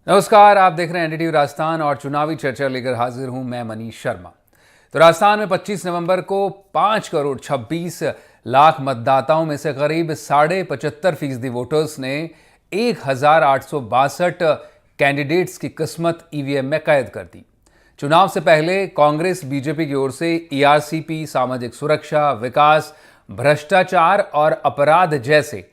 नमस्कार, आप देख रहे हैं एनडीटीवी राजस्थान और चुनावी चर्चा लेकर हाजिर हूं मैं मनीष शर्मा। तो राजस्थान में 25 नवंबर को 5 करोड़ 26 लाख मतदाताओं में से करीब 75.5% वोटर्स ने 1,862 कैंडिडेट्स की किस्मत ईवीएम में कैद कर दी। चुनाव से पहले कांग्रेस बीजेपी की ओर से ईआरसीपी, सामाजिक सुरक्षा, विकास, भ्रष्टाचार और अपराध जैसे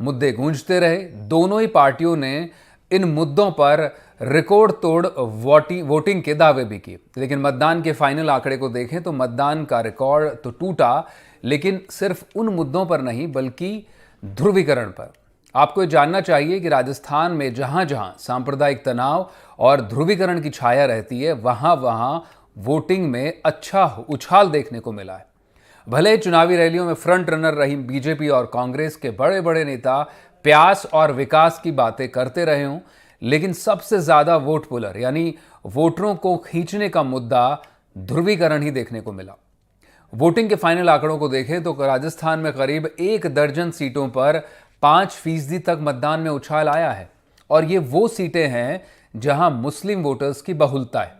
मुद्दे गूंजते रहे। दोनों ही पार्टियों ने इन मुद्दों पर रिकॉर्ड तोड़ वोटिंग के दावे भी किए, लेकिन मतदान के फाइनल आंकड़े को देखें तो मतदान का रिकॉर्ड तो टूटा, लेकिन सिर्फ उन मुद्दों पर नहीं बल्कि ध्रुवीकरण पर। आपको ये जानना चाहिए कि राजस्थान में जहां जहां सांप्रदायिक तनाव और ध्रुवीकरण की छाया रहती है, वहां वहां वोटिंग में अच्छा उछाल देखने को मिला है। भले चुनावी रैलियों में फ्रंट रनर रही बीजेपी और कांग्रेस के बड़े बड़े नेता प्यास और विकास की बातें करते रहे हों, लेकिन सबसे ज्यादा वोट पुलर यानी वोटरों को खींचने का मुद्दा ध्रुवीकरण ही देखने को मिला। वोटिंग के फाइनल आंकड़ों को देखें तो राजस्थान में करीब 1 दर्जन सीटों पर 5% तक मतदान में उछाल आया है, और ये वो सीटें हैं जहां मुस्लिम वोटर्स की बहुलता है।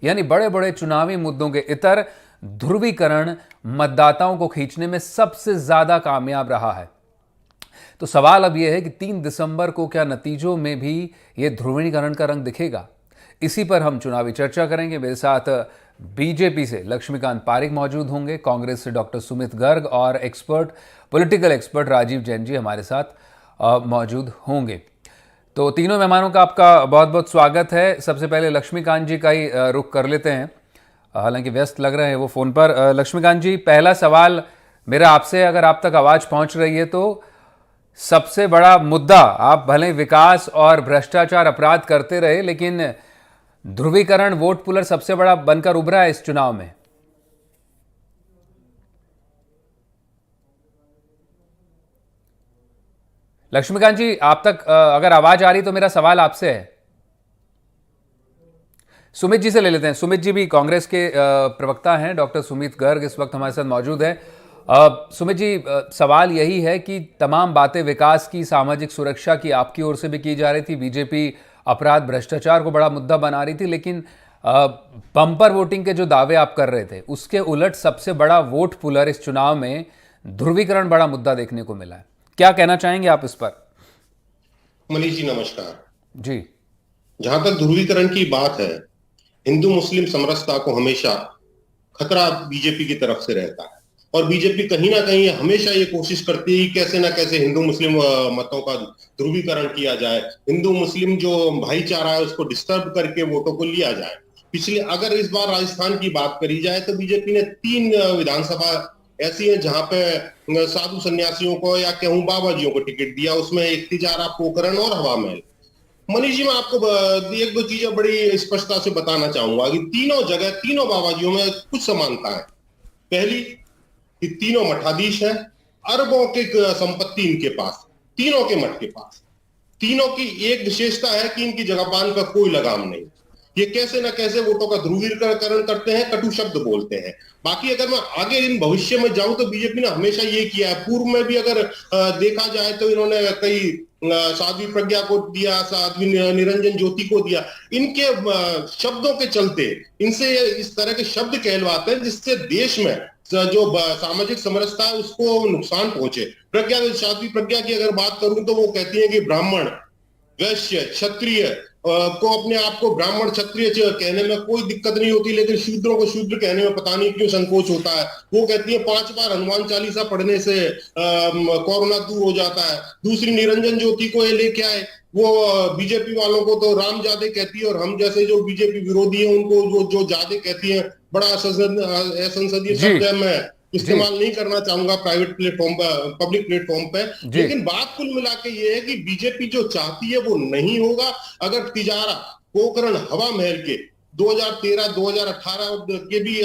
यानी बड़े बड़े चुनावी मुद्दों के इतर ध्रुवीकरण मतदाताओं को खींचने में सबसे ज्यादा कामयाब रहा है। तो सवाल अब यह है कि 3 दिसंबर को क्या नतीजों में भी यह ध्रुवीकरण का रंग दिखेगा? इसी पर हम चुनावी चर्चा करेंगे। मेरे साथ बीजेपी से लक्ष्मीकांत पारिक मौजूद होंगे, कांग्रेस से डॉक्टर सुमित गर्ग और पॉलिटिकल एक्सपर्ट राजीव जैन जी हमारे साथ मौजूद होंगे। तो तीनों मेहमानों का आपका बहुत बहुत स्वागत है। सबसे पहले लक्ष्मीकांत जी का ही रुख कर लेते हैं, हालांकि व्यस्त लग रहे हैं वो फोन पर। लक्ष्मीकांत जी, पहला सवाल मेरा आपसे, अगर आप तक आवाज पहुंच रही है तो सबसे बड़ा मुद्दा, आप भले विकास और भ्रष्टाचार अपराध करते रहे, लेकिन ध्रुवीकरण वोट पुलर सबसे बड़ा बनकर उभरा है इस चुनाव में। लक्ष्मीकांत जी, आप तक अगर आवाज आ रही तो मेरा सवाल आपसे है। सुमित जी से ले लेते हैं। सुमित जी भी कांग्रेस के प्रवक्ता हैं। डॉक्टर सुमित गर्ग इस वक्त हमारे साथ मौजूद है। सुमित जी, सवाल यही है कि तमाम बातें विकास की, सामाजिक सुरक्षा की आपकी ओर से भी की जा रही थी, बीजेपी अपराध भ्रष्टाचार को बड़ा मुद्दा बना रही थी, लेकिन बम्पर वोटिंग के जो दावे आप कर रहे थे उसके उलट सबसे बड़ा वोट पुलर इस चुनाव में ध्रुवीकरण बड़ा मुद्दा देखने को मिला है। क्या कहना चाहेंगे आप इस पर? मनीष जी नमस्कार जी। जहां तक ध्रुवीकरण की बात है, हिंदू मुस्लिम समरसता को हमेशा खतरा बीजेपी की तरफ से रहता है, और बीजेपी कहीं ना कहीं हमेशा ये कोशिश करती है कि कैसे ना कैसे हिंदू मुस्लिम मतों का ध्रुवीकरण किया जाए, हिंदू मुस्लिम जो भाईचारा है उसको डिस्टर्ब करके वोटों को लिया जाए। पिछले अगर इस बार राजस्थान की बात करी जाए तो बीजेपी ने 3 विधानसभा ऐसी है जहां पे साधु सन्यासियों को या कहूं बाबाजियों को टिकट दिया, उसमें एक तिजारा, पोखरण और हवा महल। मनीष जी, मैं आपको एक दो चीजें बड़ी स्पष्टता से बताना चाहूंगा कि तीनों जगह तीनों बाबाजियों में कुछ समानता है। पहली कि तीनों मठाधीश हैं, अरबों की संपत्ति इनके पास, तीनों के मठ के पास। तीनों की एक विशेषता है कि इनकी जगपान का कोई लगाम नहीं। ये कैसे ना कैसे वोटों का ध्रुवीकरण करते हैं, कटु शब्द बोलते हैं। बाकी अगर मैं आगे इन भविष्य में जाऊं तो बीजेपी ने हमेशा ये किया है। पूर्व में भी अगर देखा जाए तो इन्होंने कई साध्वी प्रज्ञा को दिया, साध्वी निरंजन ज्योति को दिया। इनके शब्दों के चलते इनसे इस तरह के शब्द कहलवाते हैं जिससे देश में जो सामाजिक समरसता है उसको नुकसान पहुंचे। साध्वी प्रज्ञा की अगर बात करूं तो वो कहती है कि ब्राह्मण, वैश्य, क्षत्रिय को अपने आप को ब्राह्मण क्षत्रिय कहने में कोई दिक्कत नहीं होती, लेकिन शूद्रों को शूद्र कहने में पता नहीं क्यों संकोच होता है। वो कहती है 5 बार हनुमान चालीसा पढ़ने से कोरोना दूर हो जाता है। दूसरी निरंजन ज्योति को ये लेके आए, वो बीजेपी वालों को तो राम जादे कहती है, और हम जैसे जो बीजेपी विरोधी हैं उनको जो जादे कहती है। बड़ा असंसदीय शब्द है, मैं इस्तेमाल नहीं करना चाहूंगा प्राइवेट प्लेटफॉर्म पर, पब्लिक प्लेटफॉर्म पे। लेकिन बात कुल मिला के ये है कि बीजेपी जो चाहती है वो नहीं होगा। अगर तिजारा, पोखरण, हवा महल के 2013-2018 के भी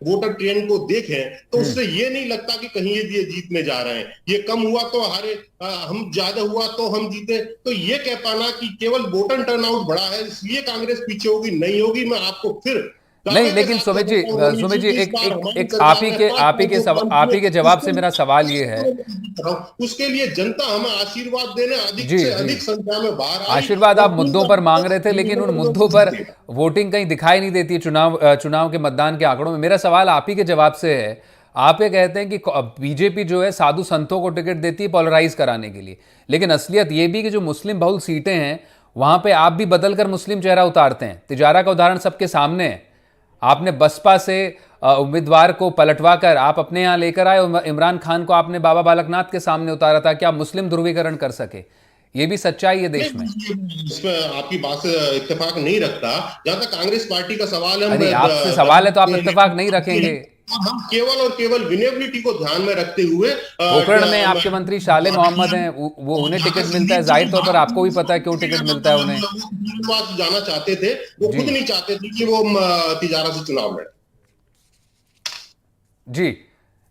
वोटर ट्रेंड को देखें तो उससे ये नहीं लगता कि कहीं ये जीतने जा रहे हैं। ये कम हुआ तो हारे, हम ज्यादा हुआ तो हम जीते। तो ये कह पाना कि केवल वोटर टर्नआउट बढ़ा है इसलिए कांग्रेस पीछे होगी, नहीं होगी। मैं आपको फिर नहीं, दावे के लेकिन साथ मैं कहता हूँ मोदी सुमित जी, इस एक बार एक हमारी एक सरकार ने 5 आप ही के जवाब से मेरा सवाल ये है। उसके लिए जनता हमें आशीर्वाद देने अधिक जी से जी, अधिक संख्या में बाहर आई आशीर्वाद और आप पूर्ण मुद्दों पर मांग रहे थे, लेकिन उन मुद्दों पर बहुमत। वोटिंग कहीं दिखाई नहीं देती है चुनाव के मतदान के आंकड़ों में। मेरा सवाल आप ही के जवाब से है। आप ये कहते हैं कि बीजेपी जो है साधु संतों को टिकट देती है पोलराइज कराने के लिए, लेकिन असलियत ये भी कि जो मुस्लिम बहुल सीटें हैं वहां पे आप भी बदलकर मुस्लिम चेहरा उतारते हैं। तिजारा का उदाहरण सबके सामने है। आपने बसपा से उम्मीदवार को पलटवा कर आप अपने यहाँ लेकर आए और इमरान खान को आपने बाबा बालकनाथ के सामने उतारा था कि आप मुस्लिम ध्रुवीकरण कर सके। ये भी सच्चाई है देश में। नहीं, इसमें आपकी बात से इत्तेफाक नहीं रखता। जहां तक कांग्रेस पार्टी का सवाल है, अरे आपसे सवाल है तो आप इत्तेफाक नहीं रखेंगे। हम केवल और केवल विनेबिलिटी को ध्यान में रखते हुए पोखरण में आपके मंत्री शाले मोहम्मद हैं, वो उन्हें जहां टिकट तक मिलता है, सुनील जी जाहिर की तौर पर बात आपको भी पता है क्यों टिकट मिलता है उन्हें। जाना चाहते थे, वो जी खुद नहीं चाहते थे कि वो तिजारा से चुनाव लड़े। जी,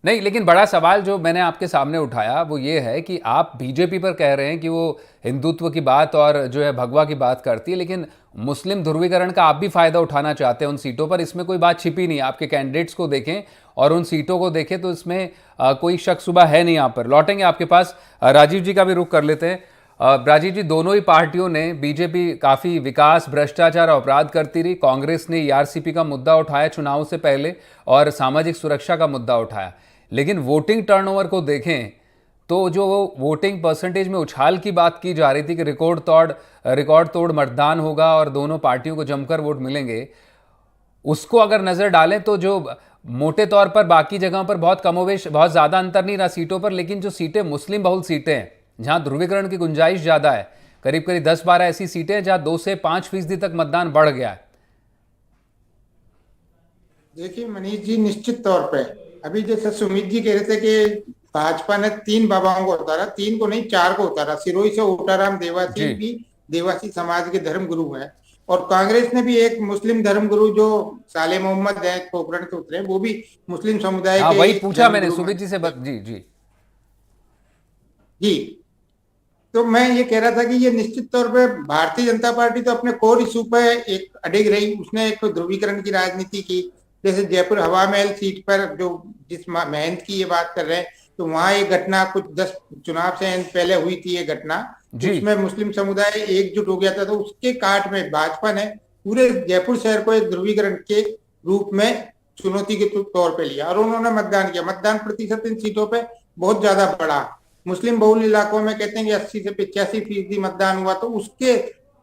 नहीं, लेकिन बड़ा सवाल जो मैंने आपके सामने उठाया वो ये है कि आप बीजेपी पर कह रहे हैं कि वो हिंदुत्व की बात और जो है भगवा की बात करती है, लेकिन मुस्लिम ध्रुवीकरण का आप भी फायदा उठाना चाहते हैं उन सीटों पर। इसमें कोई बात छिपी नहीं है। आपके कैंडिडेट्स को देखें और उन सीटों को देखें तो इसमें कोई शक शुबा है नहीं। यहाँ पर लौटेंगे आपके पास। राजीव जी का भी रुख कर लेते हैं। राजीव जी, दोनों ही पार्टियों ने, बीजेपी काफ़ी विकास, भ्रष्टाचार और अपराध करती रही, कांग्रेस ने ईआरसीपी का मुद्दा उठाया चुनाव से पहले और सामाजिक सुरक्षा का मुद्दा उठाया। लेकिन वोटिंग टर्नओवर को देखें तो जो वोटिंग परसेंटेज में उछाल की बात की जा रही थी कि रिकॉर्ड तोड़ मतदान होगा और दोनों पार्टियों को जमकर वोट मिलेंगे, उसको अगर नज़र डालें तो जो मोटे तौर पर बाकी जगहों पर बहुत कमोवेश, बहुत ज़्यादा अंतर नहीं रहा सीटों पर, लेकिन जो सीटें मुस्लिम बहुल सीटें हैं जहां ध्रुवीकरण की गुंजाइश ज़्यादा है, करीब करीब 10-12 ऐसी सीटें हैं जहां 2 से 5% तक मतदान बढ़ गया है। देखिए मनीष जी, निश्चित तौर पे अभी जैसे सुमित जी कह रहे थे कि भाजपा ने 3 बाबाओं को उतारा, 3 को नहीं 4 को उतारा। सिरोही से ओटाराम देवासी जी भी देवासी समाज के धर्म गुरु हैं, और कांग्रेस ने भी एक मुस्लिम धर्म गुरु जो साले मोहम्मद है पोखरण से उतरे, वो भी मुस्लिम समुदाय हाँ, के वही एक पूछा धर्म मैंने गुरु सुमित हैं। जी से। जी जी जी, तो मैं ये कह रहा था कि ये निश्चित तौर पे भारतीय जनता पार्टी तो अपने कोर इशू पे एक अडिग रही। उसने एक ध्रुवीकरण की राजनीति की। जैसे जयपुर हवा महल सीट पर जो जिस महंत की ये बात कर रहे हैं, तो वहां एक घटना कुछ 10 चुनाव से पहले हुई थी ये घटना, जी उसमें मुस्लिम समुदाय एकजुट हो गया था। तो उसके काट में भाजपा ने पूरे जयपुर शहर को एक ध्रुवीकरण के रूप में चुनौती के तौर पे लिया और उन्होंने मतदान किया। मतदान प्रतिशत इन सीटों पे बहुत ज्यादा बढ़ा। मुस्लिम बहुल इलाकों में कहते हैं कि 80 से 85% मतदान हुआ, तो उसके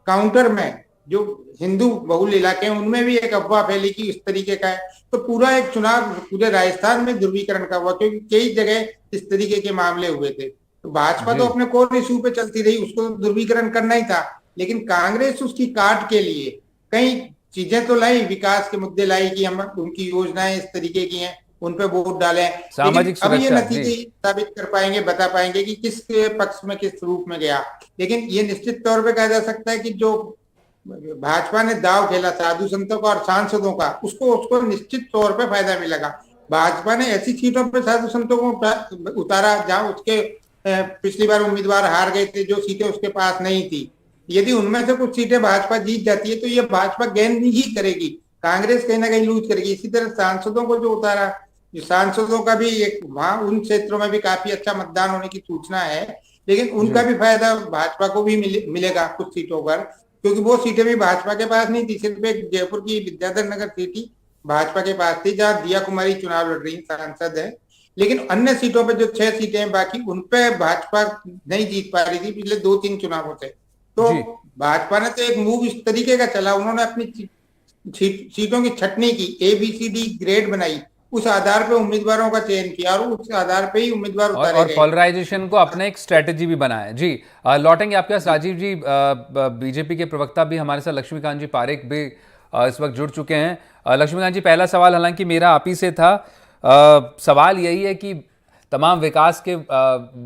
काउंटर में जो हिंदू बहुल इलाके हैं उनमें भी एक अफवाह फैली कि इस तरीके का है। तो पूरा एक चुनाव पूरे राजस्थान में ध्रुवीकरण का हुआ, क्योंकि कई जगह इस तरीके के मामले हुए थे। तो भाजपा तो जी अपने कोर इशू पे चलती रही, उसको ध्रुवीकरण करना ही था। लेकिन कांग्रेस उसकी काट के लिए कई चीजें तो लाई, विकास के मुद्दे लाई कि हम उनकी योजनाएं इस तरीके की हैं, उन पे वोट डालें। लेकिन सामाजिक अब ये सुरक्षा। जी नतीजे साबित कर पाएंगे, बता पाएंगे कि किस पक्ष में किस रूप में गया। लेकिन ये निश्चित तौर पे कहा जा सकता है कि जो भाजपा ने दाव खेला साधु संतों का और सांसदों का, उसको निश्चित तौर पे फायदा मिलेगा। भाजपा ने ऐसी सीटों पे साधु संतों को उतारा जहां उसके पिछली बार उम्मीदवार हार गए थे, जो सीटें उसके पास नहीं थी। यदि उनमें से कुछ सीटें भाजपा जीत जाती है तो ये भाजपा गेन ही करेगी, कांग्रेस कहीं ना कहीं लूज करेगी। इसी तरह सांसदों को जो उतारा, जो सांसदों का भी एक वहां उन क्षेत्रों में भी काफी अच्छा मतदान होने की सूचना है, लेकिन उनका भी फायदा भाजपा को भी मिलेगा कुछ सीटों पर, क्योंकि वो सीटें भी भाजपा के पास नहीं थी। सिर्फ एक जयपुर की विद्याधर नगर सीट ही भाजपा के पास थी, जहां दिया कुमारी चुनाव लड़ रही सांसद है। लेकिन अन्य सीटों पर जो 6 सीटें हैं बाकी, उन पे भाजपा नहीं जीत पा रही थी पिछले 2-3 चुनावों से। तो जी भाजपा ने तो एक मूव इस तरीके का चला, उन्होंने अपनी सीटों की छटनी की, ABCD ग्रेड बनाई, उस आधार पे उम्मीदवारों का चयन किया और उस आधार पे ही उम्मीदवार उतारे और गए। पॉलराइजेशन को अपने एक स्ट्रेटेजी भी बनाया। जी लौटेंगे आपके पास राजीव जी। बीजेपी के प्रवक्ता भी हमारे साथ लक्ष्मीकांत जी पारेख भी इस वक्त जुड़ चुके हैं। लक्ष्मीकांत जी, पहला सवाल हालांकि मेरा आप ही से था। सवाल यही है कि तमाम विकास के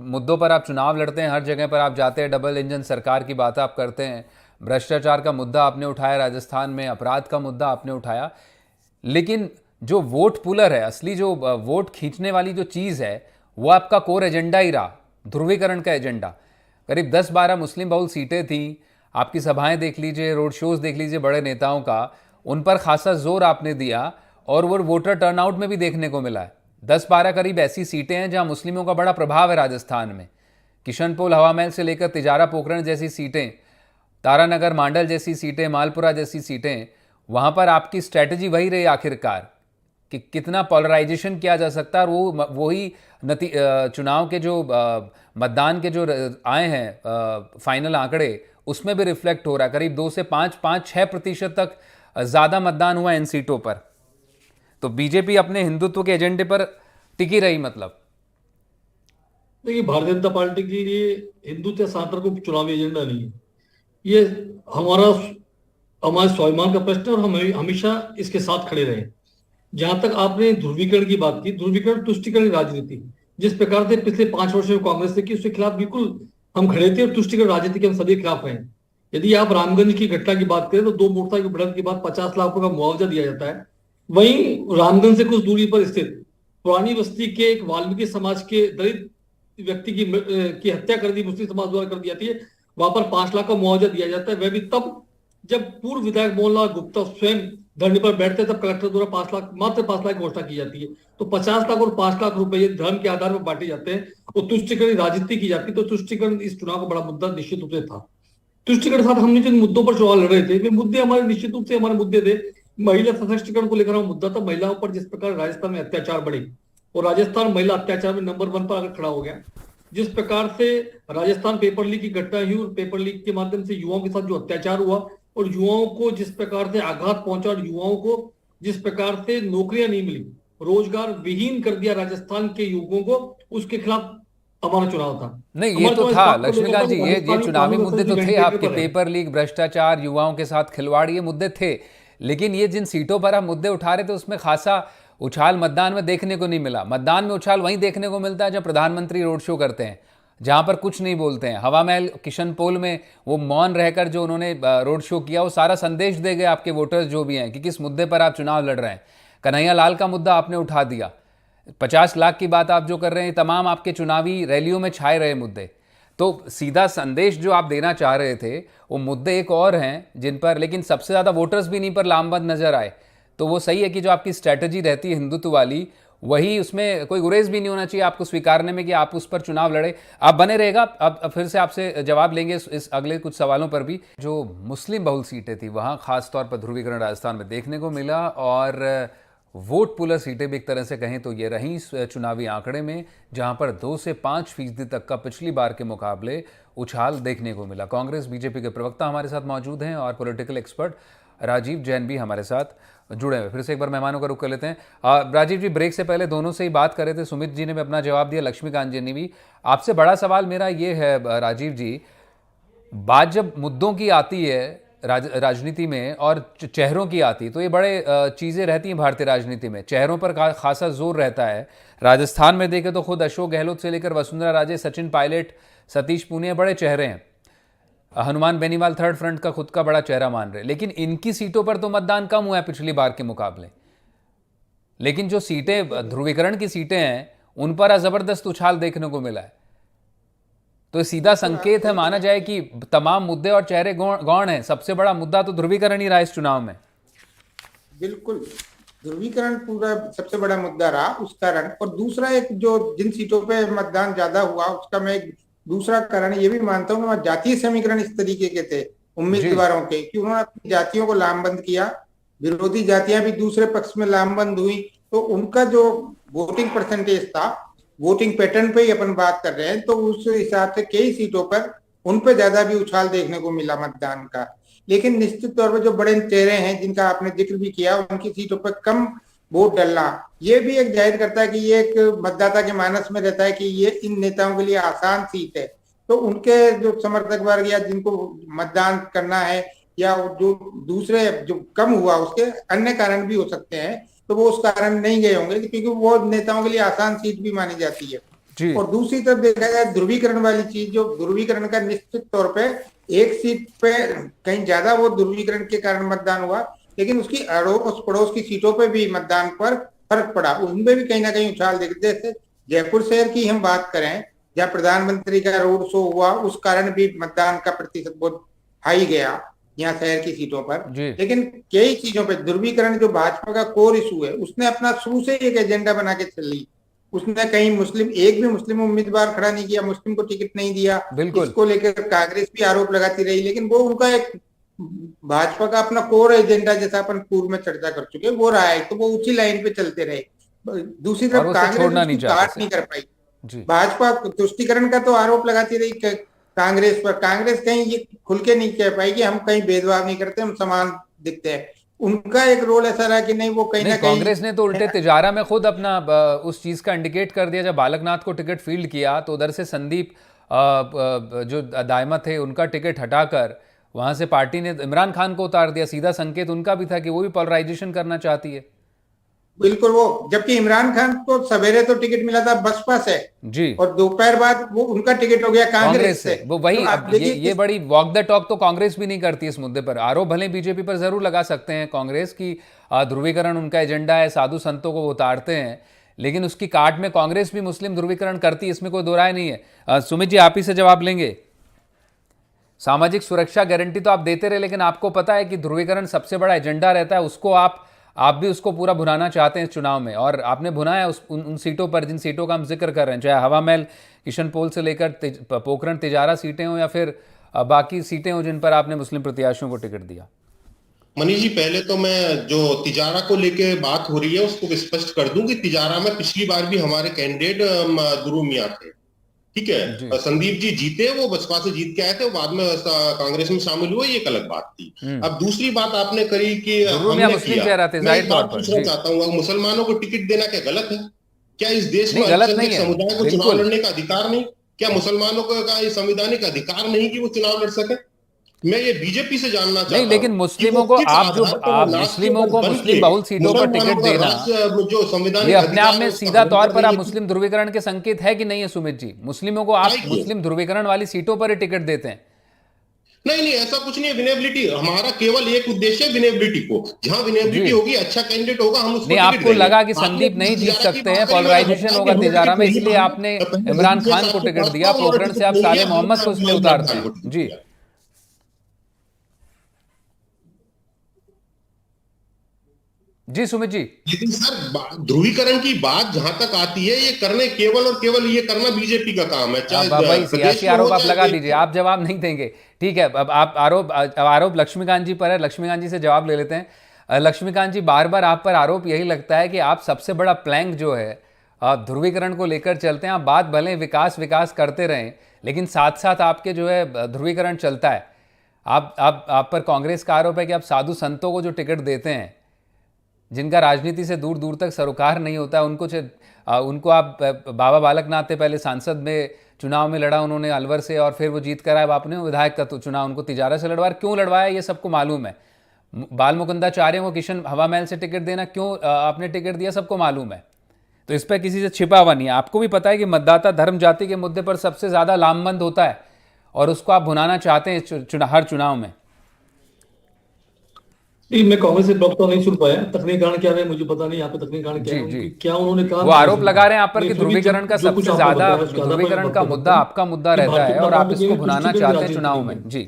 मुद्दों पर आप चुनाव लड़ते हैं, हर जगह पर आप जाते हैं, डबल इंजन सरकार की बात आप करते हैं, भ्रष्टाचार का मुद्दा आपने उठाया, राजस्थान में अपराध का मुद्दा आपने उठाया, लेकिन जो वोट पुलर है, असली जो वोट खींचने वाली जो चीज़ है, वो आपका कोर एजेंडा ही रहा, ध्रुवीकरण का एजेंडा। करीब 10-12 मुस्लिम बहुल सीटें थी, आपकी सभाएं देख लीजिए, रोड शोज देख लीजिए बड़े नेताओं का, उन पर खासा जोर आपने दिया और वो वोटर टर्नआउट में भी देखने को मिला है। 10-12 करीब ऐसी सीटें हैं जहां मुस्लिमों का बड़ा प्रभाव है राजस्थान में। किशनपोल हवा महल से लेकर तिजारा पोखरण जैसी सीटें, तारानगर मांडल जैसी सीटें, मालपुरा जैसी सीटें, वहां पर आपकी स्ट्रैटेजी वही रही आखिरकार कि कितना पॉलराइजेशन किया जा सकता है। और वही चुनाव के जो मतदान के जो आए हैं फाइनल आंकड़े, उसमें भी रिफ्लेक्ट हो रहा है। करीब 2 से 5-6% तक ज़्यादा मतदान हुआ इन सीटों पर। तो बीजेपी अपने हिंदुत्व के एजेंडे पर टिकी रही। मतलब देखिए, भारतीय जनता पार्टी के लिए हिंदुत्व या सनातन को चुनावी एजेंडा नहीं है। ये हमारा हमारे स्वाभिमान का प्रश्न है और हम हमेशा इसके साथ खड़े रहे। जहां तक आपने ध्रुवीकरण की बात की, ध्रुवीकरण तुष्टिकरण राजनीति जिस प्रकार से पिछले 5 वर्षों में कांग्रेस ने की, उसके खिलाफ बिल्कुल हम खड़े थे और तुष्टिकरण राजनीति के हम सभी खिलाफ रहे। यदि आप रामगंज की घटना की बात करें तो 2 मोटरसाइकिल की भिड़ंत के बाद 50 लाख रुपए का मुआवजा दिया जाता है। वहीं रामगंज से कुछ दूरी पर स्थित पुरानी बस्ती के एक वाल्मीकि समाज के दलित व्यक्ति की हत्या कर दी, मुस्लिम समाज द्वारा कर दी जाती है, वहां पर 5 लाख का मुआवजा दिया जाता है। वह भी तब जब पूर्व विधायक मोहनलाल गुप्ता स्वयं धरने पर बैठते, तब कलेक्टर द्वारा 5 लाख, मात्र 5 लाख की घोषणा की जाती है। तो 50 लाख और 5 लाख रुपए धर्म के आधार पर बांटे जाते हैं और तुष्टिकरण राजनीति की जाती है। तो तुष्टिकरण इस चुनाव का बड़ा मुद्दा निश्चित रूप से था। तुष्टिकरण के साथ हमने जिन मुद्दों पर चुनाव लड़ रहे थे, वे मुद्दे हमारे निश्चित रूप से हमारे मुद्दे थे। महिला सशक्तिकरण को लेकर हमारा मुद्दा था। महिलाओं पर जिस प्रकार राजस्थान में अत्याचार बढ़े और राजस्थान महिला अत्याचार में नंबर 1 पर आकर खड़ा हो गया। जिस प्रकार से राजस्थान पेपर लीक की घटना हुई और पेपर लीक के माध्यम से युवाओं के साथ जो अत्याचार हुआ और युवाओं को जिस प्रकार से आघात पहुंचा और युवाओं को जिस प्रकार से नौकरियां नहीं मिली, रोजगार विहीन कर दिया राजस्थान के युवकों को, उसके खिलाफ हमारा चुनाव था। नहीं, ये तो था लक्ष्मीकांत जी, ये चुनावी मुद्दे तो थे आपके, पेपर लीक, भ्रष्टाचार, युवाओं के साथ खिलवाड़, ये मुद्दे थे। लेकिन ये जिन सीटों पर आप मुद्दे उठा रहे थे उसमें खासा उछाल मतदान में देखने को नहीं मिला। मतदान में उछाल वहीं देखने को मिलता है जब प्रधानमंत्री रोड शो करते हैं, जहां पर कुछ नहीं बोलते हैं। हवा महल किशनपोल में वो मौन रहकर जो उन्होंने रोड शो किया, वो सारा संदेश दे गए आपके वोटर्स जो भी हैं कि किस मुद्दे पर आप चुनाव लड़ रहे हैं। कन्हैया लाल का मुद्दा आपने उठा दिया, 50 लाख की बात आप जो कर रहे हैं, तमाम आपके चुनावी रैलियों में छाए रहे मुद्दे। तो सीधा संदेश जो आप देना चाह रहे थे, वो मुद्दे एक और हैं जिन पर, लेकिन सबसे ज़्यादा वोटर्स भी नहीं पर लामबंद नजर आए। तो वो सही है कि जो आपकी स्ट्रैटेजी रहती है हिंदुत्व वाली, वही, उसमें कोई गुरेज भी नहीं होना चाहिए आपको स्वीकारने में कि आप उस पर चुनाव लड़े। आप बने रहेगा। अब फिर से आपसे जवाब लेंगे इस अगले कुछ सवालों पर भी। जो मुस्लिम बहुल सीटें थी वहाँ खासतौर पर ध्रुवीकरण राजस्थान में देखने को मिला और वोट पुलर सीटें भी एक तरह से कहें तो ये रहीं चुनावी आंकड़े में, जहां पर 2 से 5% तक का पिछली बार के मुकाबले उछाल देखने को मिला। कांग्रेस बीजेपी के प्रवक्ता हमारे साथ मौजूद हैं और पॉलिटिकल एक्सपर्ट राजीव जैन भी हमारे साथ जुड़े हुए। फिर से एक बार मेहमानों का रुख कर लेते हैं। राजीव जी, ब्रेक से पहले दोनों से ही बात कर रहे थे, सुमित जी ने भी अपना जवाब दिया, लक्ष्मीकांत जी ने भी। आपसे बड़ा सवाल मेरा ये है राजीव जी, बात जब मुद्दों की आती है राजनीति में और चेहरों की आती, तो ये बड़े चीज़ें रहती हैं भारतीय राजनीति में, चेहरों पर खासा जोर रहता है। राजस्थान में देखें तो खुद अशोक गहलोत से लेकर वसुंधरा राजे, सचिन पायलट, सतीश पूनिया बड़े चेहरे हैं। हनुमान बेनीवाल थर्ड फ्रंट का खुद का बड़ा चेहरा मान रहे, लेकिन इनकी सीटों पर तो मतदान कम हुआ है पिछली बार के मुकाबले। लेकिन जो सीटें ध्रुवीकरण की सीटें हैं उन पर जबरदस्त उछाल देखने को मिला है। तो सीधा संकेत है, माना जाए कि तमाम मुद्दे और चेहरे गौण हैं, सबसे बड़ा मुद्दा तो ध्रुवीकरण ही रहा इस चुनाव में। बिल्कुल, ध्रुवीकरण पूरा सबसे बड़ा मुद्दा रहा उस कारण। और दूसरा एक जो जिन सीटों पे मतदान ज्यादा हुआ उसका मैं एक दूसरा कारण ये भी मानता हूँ कि जातीय समीकरण इस तरीके के थे उम्मीदवारों के कि उन्होंने अपनी जातियों को लामबंद किया, विरोधी जातियां भी दूसरे पक्ष में लामबंद हुई, तो उनका जो वोटिंग परसेंटेज था, वोटिंग पैटर्न पे ही अपन बात कर रहे हैं, तो उस हिसाब से कई सीटों पर उन पे ज्यादा भी उछाल देखने को मिला मतदान का। लेकिन निश्चित तौर पर जो बड़े चेहरे हैं जिनका आपने जिक्र भी किया, उनकी सीटों पर कम वोट डलना, ये भी एक जाहिर करता है कि ये एक मतदाता के मानस में रहता है कि ये इन नेताओं के लिए आसान सीट है। तो उनके जो समर्थक वर्ग या जिनको मतदान करना है या जो दूसरे जो कम हुआ उसके अन्य कारण भी हो सकते हैं, तो वो उस कारण नहीं गए होंगे क्योंकि वो नेताओं के लिए आसान सीट भी मानी जाती है। और दूसरी तरफ देखा जाए ध्रुवीकरण वाली चीज, जो ध्रुवीकरण का निश्चित तौर पे एक सीट पे कहीं ज्यादा वो ध्रुवीकरण के कारण मतदान हुआ, लेकिन उसकी अड़ोस पड़ोस की सीटों पे भी मतदान पर फर्क पड़ा, उनमें भी कहीं ना कहीं उछाल देखते। जैसे जयपुर शहर की हम बात करें, जहाँ प्रधानमंत्री का रोड शो हुआ, उस कारण भी मतदान का प्रतिशत बहुत हाई गया। यहाँ शहर की सीटों पर। जी। लेकिन कई चीजों पे ध्रुवीकरण जो भाजपा का कोर इशू है, उसने अपना शुरू से एक एजेंडा बना के चली। उसने कहीं एक भी मुस्लिम उम्मीदवार खड़ा नहीं किया, मुस्लिम को टिकट नहीं दिया। बिल्कुल। इसको लेकर कांग्रेस भी आरोप लगाती रही, लेकिन वो उनका एक भाजपा का अपना कोर एजेंडा, जैसा अपन पूर्व में चर्चा कर चुके, वो रहा है, तो वो उसी लाइन पे चलते रहे। दूसरी और तरफ उसे कांग्रेस छोड़ना उसकी नहीं चाहते काट नहीं कर पाई। जी। भाजपा तुष्टीकरण का तो आरोप लगाती रही कांग्रेस पर। कांग्रेस कहीं ये खुल के नहीं कह पाई कि हम कहीं भेदभाव नहीं करते, हम समान दिखते हैं। उनका एक रोल ऐसा रहा कि नहीं, वो कहीं ना नहीं, कहीं कांग्रेस ने तो उल्टे तिजारा में खुद अपना उस चीज का इंडिकेट कर दिया। जब बालकनाथ को टिकट फील्ड किया तो उधर से संदीप जो दायमा थे उनका टिकट हटाकर वहां से पार्टी ने इमरान खान को उतार दिया। सीधा संकेत उनका भी था कि वो भी पोलराइजेशन करना चाहती है। बिल्कुल वो, जबकि इमरान खान को सवेरे तो टिकट मिला था बसपा से जी, और दोपहर बाद वो उनका टिकट हो गया कांग्रेस से। वो वही। तो अब ये बड़ी वॉक द टॉक तो कांग्रेस भी नहीं करती इस मुद्दे पर। आरोप भले बीजेपी पर जरूर लगा सकते हैं कांग्रेस की ध्रुवीकरण उनका एजेंडा है, साधु संतों को वो उतारते हैं, लेकिन उसकी काट में कांग्रेस भी मुस्लिम ध्रुवीकरण करती है, इसमें कोई दो राय नहीं है। सुमित जी, आप ही से जवाब लेंगे। सामाजिक सुरक्षा गारंटी तो आप देते रहे, लेकिन आपको पता है कि ध्रुवीकरण सबसे बड़ा एजेंडा रहता है, उसको आप भी उसको पूरा भुनाना चाहते हैं इस चुनाव में, और आपने भुनाया उन सीटों पर जिन सीटों का हम जिक्र कर रहे हैं, चाहे हवा महल किशनपोल से लेकर पोखरण तिजारा सीटें हो या फिर बाकी सीटें हो जिन पर आपने मुस्लिम प्रत्याशियों को टिकट दिया। मनीष जी, पहले तो मैं जो तिजारा को लेके बात हो रही है उसको स्पष्ट कर दूं कि तिजारा में पिछली बार भी हमारे कैंडिडेट दुरू मियां थे, ठीक है। संदीप जी जीते, वो बसपा से जीत के आए थे, बाद में कांग्रेस में शामिल हुए, ये एक अलग बात थी। अब दूसरी बात आपने करी कि हमने किया, मैं एक बात पूछना चाहता हूँ, मुसलमानों को टिकट देना क्या गलत है? क्या इस देश में अल्पसंख्यक समुदाय को चुनाव लड़ने का अधिकार नहीं? क्या मुसलमानों का ये संवैधानिक अधिकार नहीं कि वो चुनाव लड़ सके? मैं ये बीजेपी से जानना चाहता हूं। नहीं, लेकिन मुस्लिमों को आप मुस्लिमों को मुस्लिम बहुल सीटों पर टिकट देना जो संविधान ये अपने आप में सीधा तौर पर आप मुस्लिम ध्रुवीकरण के संकेत है कि नहीं है सुमित जी? मुस्लिमों को आप मुस्लिम ध्रुवीकरण वाली सीटों पर ही टिकट देते हैं? नहीं, ऐसा कुछ नहीं है। विनेबिलिटी हमारा केवल एक उद्देश्य है, विनेबिलिटी को, जहां विनेबिलिटी होगी, अच्छा कैंडिडेट होगा, हम उसको नहीं, आपको लगा कि संदीप नहीं जीत सकते हैं, पोलराइजेशन होगा तिजारा में, इसलिए आपने इमरान खान को टिकट दिया, पोखरण से आप साले मोहम्मद को उसमें उतारते हैं। जी जी सुमित जी। लेकिन सर, ध्रुवीकरण की बात जहां तक आती है, ये करने केवल और केवल ये करना बीजेपी का काम है। वही सियासी आरोप आप लगा दीजिए, आप जवाब नहीं देंगे, ठीक है। अब आप आरोप लक्ष्मीकांत जी पर है, लक्ष्मीकांत जी से जवाब ले लेते हैं। लक्ष्मीकांत जी, बार बार आप पर आरोप यही लगता है कि आप सबसे बड़ा प्लैंक जो है ध्रुवीकरण को लेकर चलते हैं। आप बात भले विकास करते रहें, लेकिन साथ साथ आपके जो है ध्रुवीकरण चलता है। आप पर कांग्रेस का आरोप है कि आप साधु संतों को जो टिकट देते हैं, जिनका राजनीति से दूर दूर तक सरोकार नहीं होता, उनको आप बाबा बालकनाथ थे, पहले सांसद में चुनाव में लड़ा उन्होंने अलवर से, और फिर वो जीत कर आए, आपने विधायक का तो चुनाव उनको तिजारा से लड़वाया। क्यों लड़वाया ये सबको मालूम है। बाल मुकुंदाचार्य को किशन हवा महल से टिकट देना क्यों आपने टिकट दिया, सबको मालूम है। तो इस पर किसी से छिपा हुआ नहीं है। आपको भी पता है कि मतदाता धर्म जाति के मुद्दे पर सबसे ज्यादा लामबंद होता है, और उसको आप भुनाना चाहते हैं हर चुनाव में। नहीं, मैं कांग्रेस से ब्लॉक तो नहीं सुन पाया। तकनीकी कारण क्या है मुझे पता नहीं, यहाँ पे तकनीकी कारण क्या है, क्या उन्होंने कहा। वो आरोप लगा रहे हैं आप पर कि ध्रुवीकरण का सबसे ज्यादा ध्रुवीकरण का मुद्दा आपका मुद्दा रहता है, और आप इसको भुनाना चाहते हैं चुनाव में। जी,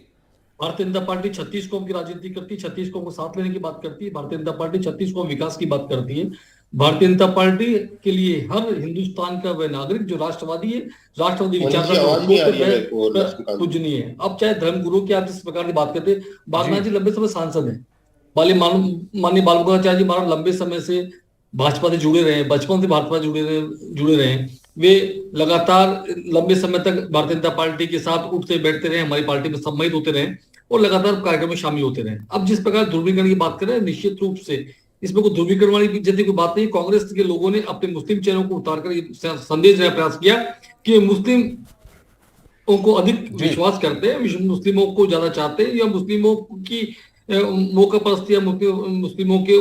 भारतीय जनता पार्टी 36 कौम की राजनीति करती है, 36 कौम को साथ लेने की बात करती है। भारतीय जनता पार्टी 36 कौम विकास की बात करती है। भारतीय जनता पार्टी के लिए हर हिंदुस्तान का वह नागरिक जो राष्ट्रवादी है, राष्ट्रवादी विचारधारा पूजनीय है। अब चाहे धर्मगुरु की आप जिस प्रकार की बात करते हैं, बालनाथ जी लंबे समय सांसद है, माननीय बाल मुकुंदाचार्य जी महाराज लंबे समय से भाजपा से जुड़े रहे, बचपन से भाजपा जुड़े रहे। वे लगातार लंबे समय तक भारतीय जनता पार्टी के साथ उठते बैठते रहे, हमारी पार्टी में सम्मिलित होते रहे और लगातार कार्यक्रम में शामिल होते रहे। अब जिस प्रकार ध्रुवीकरण की बात करें, निश्चित रूप से इसमें कोई ध्रुवीकरण वाली जैसी कोई बात नहीं। कांग्रेस के लोगों ने अपने मुस्लिम चेहरों को उतारकर संदेश देने का प्रयास किया कि मुस्लिमों को अधिक विश्वास करते हैं, मुस्लिमों को ज्यादा चाहते हैं, या मुस्लिमों की मौका परस्ती या मुस्लिमों के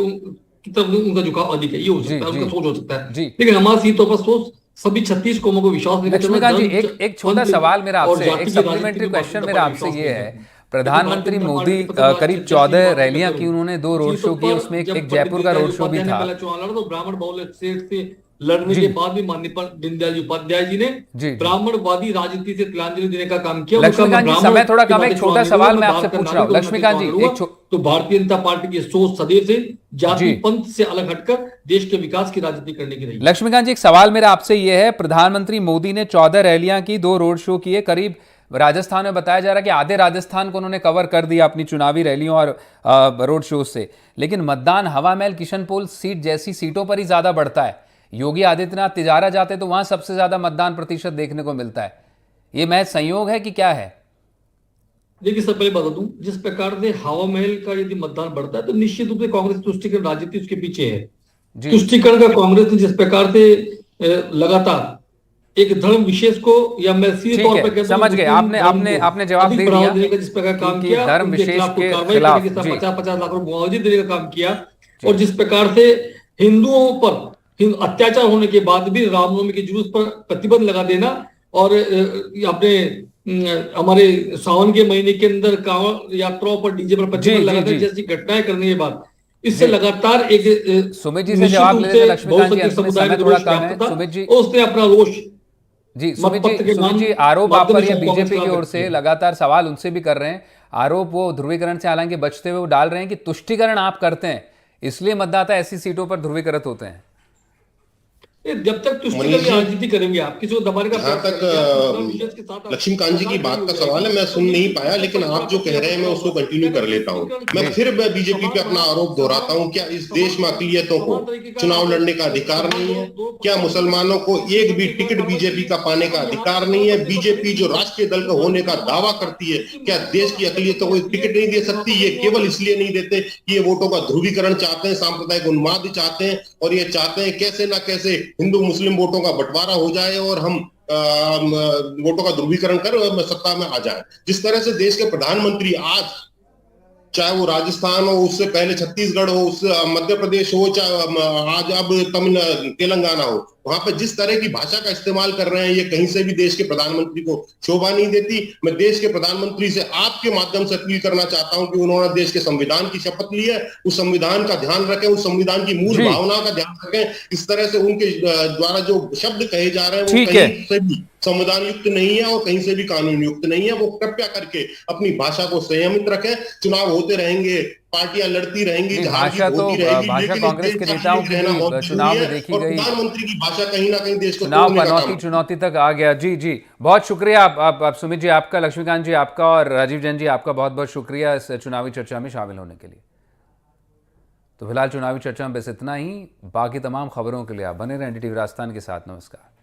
की तरफ उनका झुकाव अधिक है, ये हो सकता है, उनका सोच हो सकता है। लेकिन हमारी सीटों पर सोच सभी 36 कौमों को विश्वास नहीं। लक्ष्मीकांत जी, एक छोटा सवाल मेरा आपसे, एक सप्लीमेंट्री क्वेश्चन मेरा आपसे ये है, प्रधानमंत्री मोदी करीब 14 रैलियां की, उन्होंने 2 रोड शो किए, उसमें एक जयपुर का रोड शो भी था। ब्राह्मण बहुल स्टेट से लड़ने जी। के बाद भी माननीय दीनदयाल जी उपाध्याय जी ने जी। ब्राह्मणवादी राजनीति से तिलांजलि देने का काम किया। उन्होंने कहा, लक्ष्मीकांत मैं जी, ब्राह्मण समय थोड़ा की कम है, बातें एक छोटा चुनाव नहीं सवाल लड़ूंगा, मैं मैं आपसे भारत का पूछ रहा हूँ। नागरिक हूं, मैं लक्ष्मीकांत जी, भेदभाव नहीं एक लड़ूंगा। तो भारतीय जनता पार्टी की सोच सदैव से जाति जी। पंथ से अलग हटकर देश के विकास की राजनीति करने की रही है। लक्ष्मीकांत जी, एक सवाल मेरा आपसे यह है, प्रधानमंत्री मोदी ने 14 रैलियां की, 2 रोड शो किए, करीब राजस्थान में बताया जा रहा है कि आधे राजस्थान को उन्होंने कवर कर दिया अपनी चुनावी रैलियों और रोड शो से, लेकिन मतदान हवा महल किशनपोल सीट जैसी सीटों पर ही ज्यादा बढ़ता है। योगी आदित्यनाथ तिजारा जाते तो वहां सबसे ज्यादा मतदान प्रतिशत देखने को मिलता है। ये महज संयोग है कि क्या है? देखिए, सब पहले बता दूं, जिस प्रकार से हवा महल का यदि मतदान बढ़ता है तो निश्चित रूप से कांग्रेस तुष्टिकरण राजनीति उसके पीछे है। जी। तुष्टिकरण का कांग्रेस ने जिस प्रकार से लगातार एक धर्म विशेष को, या मैं सीधे ठीक तौर पर है, कहता हूं समझ गए, मुस्लिम आपने धर्म आपने को आपने जवाब अधिक दे बढ़ावा दिया देने का जिस प्रकार काम कि किया, धर्म उनके विशेष खिलाफ कोई के कार्रवाई खिलाफ। करने के साथ जी 50-50 लाख रुपए मुआवजे देने का काम किया। और जिस प्रकार से हिंदुओं पर अत्याचार होने के बाद भी रामनवमी के जुलूस पर प्रतिबंध लगा देना, और अपने हमारे सावन के महीने के अंदर कांवड़ यात्राओं पर डीजे पर जी प्रतिबंध जी लगाकर जी जैसी घटनाएं करने के बाद इससे जी। लगातार एक सुमित जी से निश्चित जवाब रूप ले से लेते हैं लक्ष्मीकांत जी, बहुसंख्यक अंत में समुदाय समय को थोड़ा रोष कम व्याप्त है। था सुमित जी, और उसने अपना रोष जी सुमित मतपत्र जी, के सुमित जी, आरोप आप माध्यम पर से या कांग्रेस बीजेपी के की ओर खिलाफ से किया। लगातार सवाल उनसे भी कर रहे हैं, आरोप वो ध्रुवीकरण से हालांकि बचते हुए वो डाल रहे हैं कि तुष्टीकरण आप करते हैं, इसलिए मतदाता ऐसी सीटों पर ध्रुवीकृत होते हैं। जब तक तुष्टिकरण मनीष की जी, राजनीति करेंगे, आप किसी को दबाने का जहां प्रयास तक करेंगे, आपकी धर्म विशेष के साथ लक्ष्मीकांत जी की सरकार खड़ी बात हो का जाएगी, सवाल है, मैं तो सुन नहीं निश्चित पाया, रूप से लेकिन परिवार आप जो पर कह यह रहे हैं मैं असर उसको होगा। कंटिन्यू अगर कर लेता हूं। तुष्टिकरण मैं जी फिर बीजेपी पे समान अपना आरोप दोहराता हूं, क्या इस देश में अकलियतों को समान तरीके का चुनाव लड़ने का अधिकार नहीं है? क्या मुसलमानों को एक भी टिकट बीजेपी का पाने का अधिकार नहीं है? बीजेपी जो राष्ट्रीय दल का होने का दावा करती है, क्या देश की अकलियतों को एक टिकट नहीं दे सकती? ये केवल इसलिए नहीं देते कि ये वोटों का ध्रुवीकरण चाहते हैं, सांप्रदायिक उन्माद चाहते हैं, और ये चाहते हैं कैसे ना कैसे हिंदू मुस्लिम वोटों का बंटवारा हो जाए और हम वोटों का ध्रुवीकरण कर सत्ता में आ जाए। जिस तरह से देश के प्रधानमंत्री आज, चाहे वो राजस्थान हो, उससे पहले छत्तीसगढ़ हो, उससे मध्य प्रदेश हो, चाहे आज अब तेलंगाना हो, वहां पे जिस तरह की भाषा का इस्तेमाल कर रहे हैं, ये कहीं से भी देश के प्रधानमंत्री को शोभा नहीं देती। मैं देश के प्रधानमंत्री से आपके माध्यम से अपील करना चाहता हूं कि उन्होंने देश के संविधान की शपथ ली है, उस संविधान का ध्यान रखें, उस संविधान की मूल जी भावना का ध्यान रखें। इस तरह से उनके द्वारा जो शब्द कहे जा रहे हैं वो ठीक है। कहीं से भी संविधान युक्त नहीं है और कहीं से भी कानून युक्त नहीं है। वो कृपया करके अपनी भाषा को संयमित रखें। चुनाव होते रहेंगे, पार्टियां लड़ती रहेंगी, नहीं, हार जीत भाषा तो होती रहेगी, भाषा लेकिन इस कांग्रेस देश के का नेताओं एक की रहना भी बहुत चुनाव जरूरी में है। देखी और गई, प्रधानमंत्री की भाषा कहीं ना कहीं देश को चुनाव तोड़ने का काम पनौती है। चुनौती तक आ गया। जी जी, बहुत शुक्रिया आप सुमित जी आपका, लक्ष्मीकांत जी आपका, और राजीव जैन जी आपका बहुत बहुत शुक्रिया इस चुनावी चर्चा में शामिल होने के लिए। तो फिलहाल चुनावी चर्चा में बस इतना ही। बाकी तमाम खबरों के लिए आप बने रहें NDTV राजस्थान के साथ। नमस्कार।